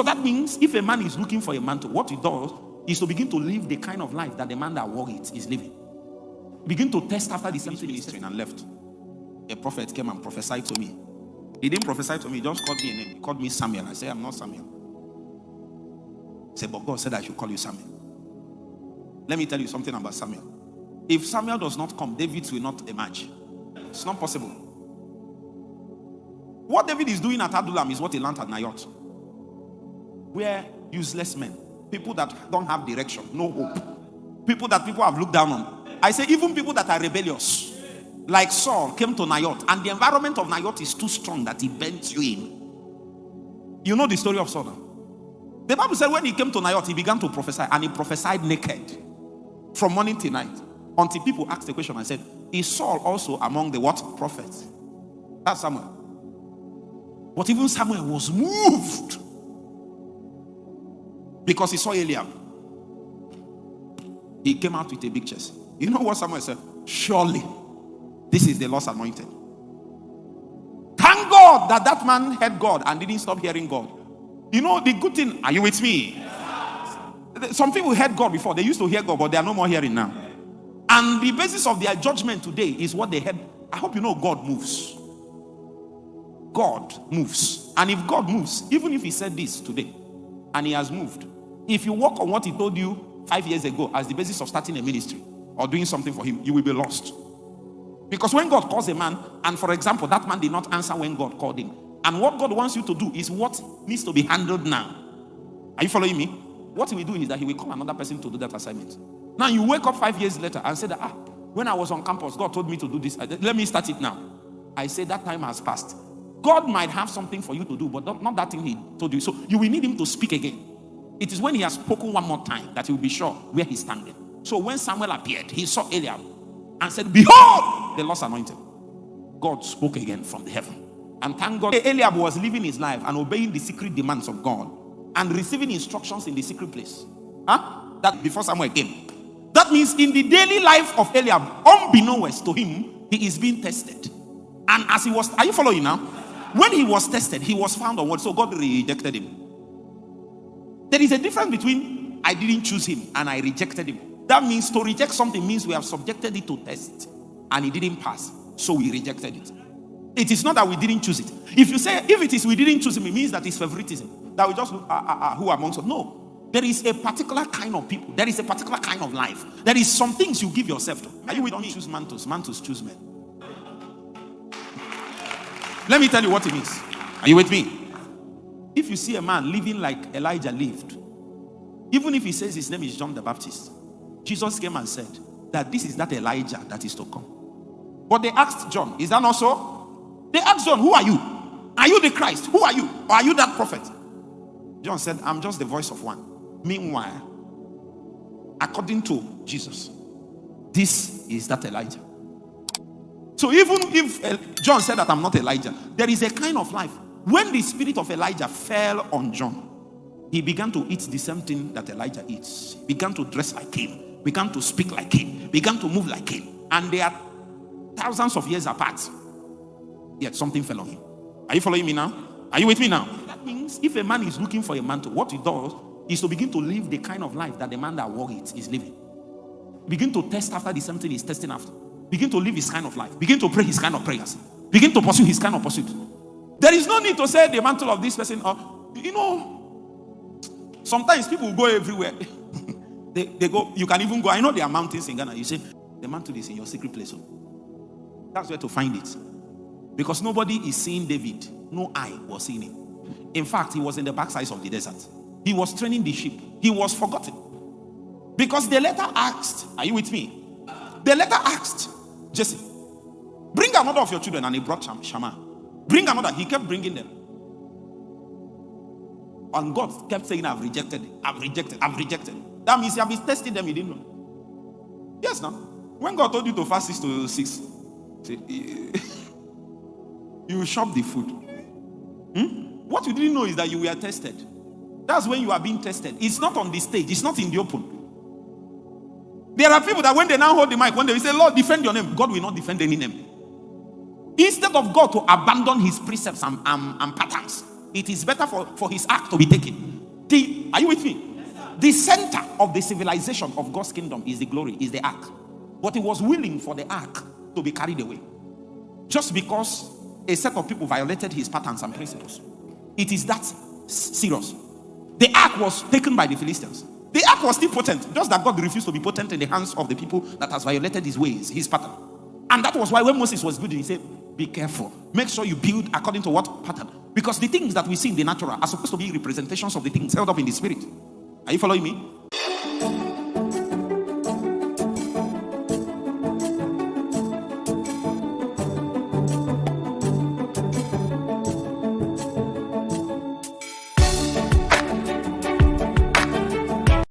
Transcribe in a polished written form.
that means if a man is looking for a mantle, what he does is to begin to live the kind of life that the man that wore it is living. Begin to test after the same ministry and left. A prophet came and prophesied to me. He didn't prophesy to me, he just called me a name. He called me Samuel. I said, I'm not Samuel. He said, but God said I should call you Samuel. Let me tell you something about Samuel. If Samuel does not come, David will not emerge. It's not possible. What David is doing at Adullam is what he learned at Nayot. Where useless men, people that don't have direction, no hope, people that people have looked down on. I say even people that are rebellious, like Saul came to Nayot, and the environment of Nayot is too strong that he bent you in. You know the story of Saul. The Bible said when he came to Nayot, he began to prophesy, and he prophesied naked from morning till night, until people asked the question and said, is Saul also among the what? Prophets? That's Samuel. But even Samuel was moved because he saw Eliab. He came out with a big chest. You know what Samuel said? Surely this is the Lord's anointed. Thank God that that man heard God and didn't stop hearing God. You know the good thing, are you with me? Yes. Some people heard God before. They used to hear God, but they are no more hearing now. And the basis of their judgment today is what they heard. I hope you know God moves. God moves. And if God moves, even if he said this today, and he has moved, if you walk on what he told you 5 years ago as the basis of starting a ministry or doing something for him, you will be lost. Because when God calls a man, and for example, that man did not answer when God called him, and what God wants you to do is what needs to be handled now. Are you following me? What he will do is that he will call another person to do that assignment. Now you wake up 5 years later and say that, when I was on campus, God told me to do this. Let me start it now. I say that time has passed. God might have something for you to do, but not that thing he told you. So you will need him to speak again. It is when he has spoken one more time that he will be sure where he's standing. So when Samuel appeared, he saw Eliab and said, behold, the Lord's anointed. God spoke again from the heaven. And thank God, Eliab was living his life and obeying the secret demands of God and receiving instructions in the secret place. That before Samuel came. That means in the daily life of Eliab, unbeknownst to him, he is being tested. And as he was, are you following now? When he was tested, he was found on what? So God rejected him. There is a difference between I didn't choose him and I rejected him. That means to reject something means we have subjected it to test and it didn't pass, so we rejected it. It is not that we didn't choose it. If you say, if it is we didn't choose him, it means that it's favoritism. That we just look, who amongst us? No. There is a particular kind of people. There is a particular kind of life. There is some things you give yourself to. Are you with me? Choose mantles. Mantles choose men. Let me tell you what it means. Are you with me? If you see a man living like Elijah lived, even if he says his name is John the Baptist, Jesus came and said that this is that Elijah that is to come. But they asked John, is that not so? They asked John, who are you? Are you the Christ? Who are you? Or are you that prophet? John said, I'm just the voice of one. Meanwhile, according to Jesus, this is that Elijah. So even if John said that I'm not Elijah, there is a kind of life. When the spirit of Elijah fell on John, he began to eat the same thing that Elijah eats. He began to dress like him, began to speak like him, began to move like him. And they are thousands of years apart. Yet something fell on him. Are you following me now? Are you with me now? That means if a man is looking for a mantle, what he does is to begin to live the kind of life that the man that wore it is living. Begin to test after the same thing he's testing after. Begin to live his kind of life. Begin to pray his kind of prayers. Begin to pursue his kind of pursuit. There is no need to say the mantle of this person. You know, sometimes people go everywhere. they go. You can even go. I know there are mountains in Ghana. You say the mantle is in your secret place. That's where to find it. Because nobody is seeing David. No eye was seeing him. In fact, he was in the backsides of the desert. He was training the sheep. He was forgotten. Because the letter asked, are you with me? The letter asked Jesse, bring another of your children, and he brought Shammah. Bring another. He kept bringing them. And God kept saying, I've rejected it. I've rejected. I've rejected. That means you have been testing them, you didn't know. Yes, now. When God told you to fast 6 to 6, you shop the food. What you didn't know is that you were tested. That's when you are being tested. It's not on the stage. It's not in the open. There are people that when they now hold the mic, when they say, Lord, defend your name, God will not defend any name. Instead of God to abandon his precepts and patterns, it is better for his ark to be taken. Are you with me? The center of the civilization of God's kingdom is the glory, is the ark. But he was willing for the ark to be carried away. Just because a set of people violated his patterns and principles. It is that serious. The ark was taken by the Philistines. The ark was still potent, just that God refused to be potent in the hands of the people that has violated his ways, his pattern. And that was why when Moses was building, he said, be careful. Make sure you build according to what pattern? Because the things that we see in the natural are supposed to be representations of the things held up in the spirit. Are you following me?